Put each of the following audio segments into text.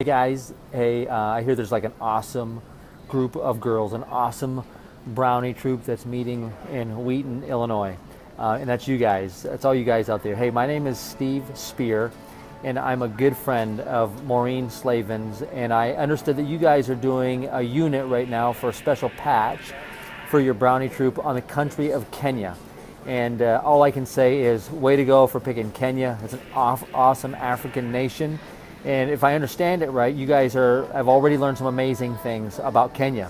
Hey guys, hey, I hear there's like an awesome group of girls, an awesome brownie troop that's meeting in Wheaton, Illinois. And that's you guys. That's all you guys out there. Hey, my name is Steve Spear, and I'm a good friend of Maureen Slaven's. And I understood that you guys are doing a unit right now for a special patch for your brownie troop on the country of Kenya. And all I can say is, way to go for picking Kenya. It's an awesome African nation. And if I understand it right, you guys have already learned some amazing things about Kenya.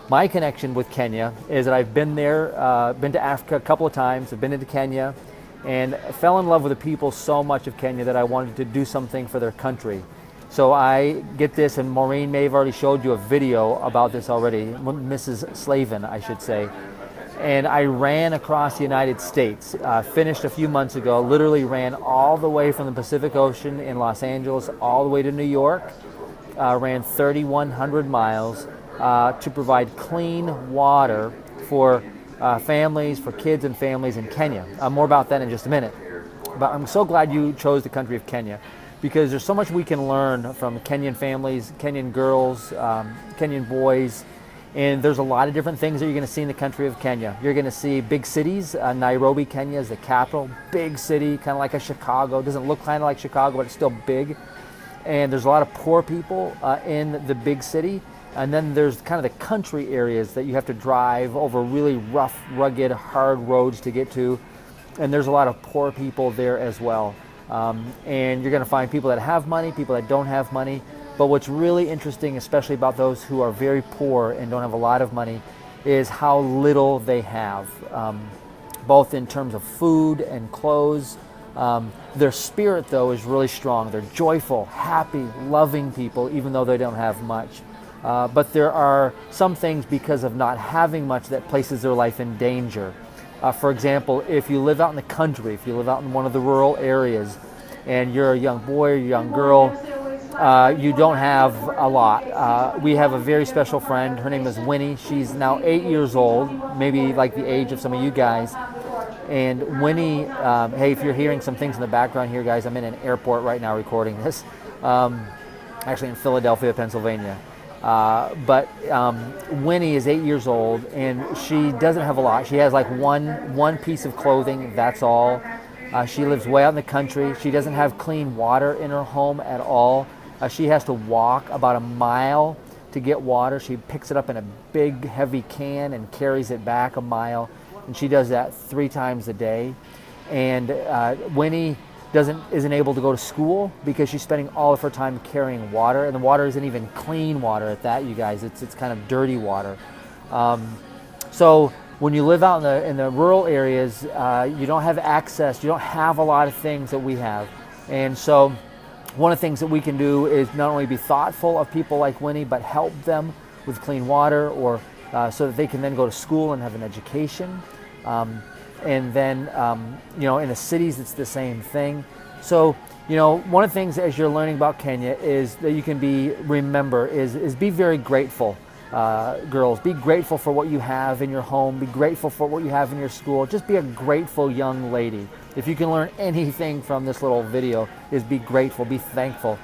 My connection with Kenya is that I've been there, been to Africa a couple of times, I've been into Kenya, and fell in love with the people so much of Kenya that I wanted to do something for their country. So I get this, and Maureen may have already showed you a video about this already, Mrs. Slaven, I should say. And I ran across the United States, finished a few months ago, literally ran all the way from the Pacific Ocean in Los Angeles all the way to New York, ran 3,100 miles to provide clean water for families, for kids and families in Kenya. More about that in just a minute. But I'm so glad you chose the country of Kenya, because there's so much we can learn from Kenyan families, Kenyan girls, Kenyan boys. And there's a lot of different things that you're going to see in the country of Kenya. You're going to see big cities. Nairobi, Kenya is the capital. Big city, kind of like a Chicago. Doesn't look kind of like Chicago, but it's still big. And there's a lot of poor people in the big city. And then there's kind of the country areas that you have to drive over really rough, rugged, hard roads to get to. And there's a lot of poor people there as well. And you're going to find people that have money, people that don't have money. But what's really interesting, especially about those who are very poor and don't have a lot of money, is how little they have, both in terms of food and clothes. Their spirit, though, is really strong. They're joyful, happy, loving people, even though they don't have much. But there are some things, because of not having much, that places their life in danger. For example, if you live out in the country, if you live out in one of the rural areas, and you're a young boy or a young girl, you don't have a lot. We have a very special friend. Her name is Winnie. She's now 8 years old, maybe like the age of some of you guys. And Winnie, hey, if you're hearing some things in the background here, guys, I'm in an airport right now recording this, actually in Philadelphia, Pennsylvania. But Winnie is 8 years old, and she doesn't have a lot. She has like one piece of clothing, that's all. She lives way out in the country. She doesn't have clean water in her home at all. She has to walk about a mile to get water. She picks it up in a big, heavy can and carries it back a mile. And she does that 3 times a day. And Winnie isn't able to go to school because she's spending all of her time carrying water. And the water isn't even clean water at that, you guys. It's kind of dirty water. So when you live out in the rural areas, you don't have access. You don't have a lot of things that we have. And so one of the things that we can do is not only be thoughtful of people like Winnie, but help them with clean water, or so that they can then go to school and have an education. And then, in the cities, it's the same thing. So, one of the things as you're learning about Kenya is that you can remember is be very grateful. Girls, be grateful for what you have in your home. Be grateful for what you have in your school. Just be a grateful young lady. If you can learn anything from this little video, is be grateful, be thankful.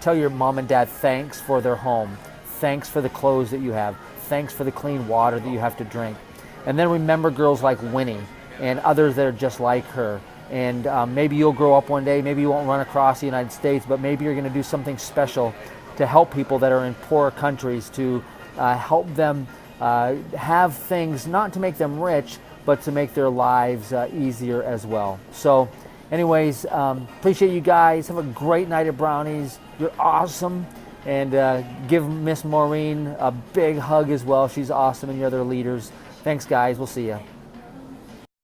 Tell your mom and dad thanks for their home. Thanks for the clothes that you have. Thanks for the clean water that you have to drink. And then remember girls like Winnie and others that are just like her. And maybe you'll grow up one day, maybe you won't run across the United States, but maybe you're going to do something special to help people that are in poor countries, to help them have things, not to make them rich, but to make their lives easier as well. So anyways, appreciate you guys. Have a great night at Brownies. You're awesome. And give Miss Maureen a big hug as well. She's awesome, and your other leaders. Thanks, guys. We'll see you.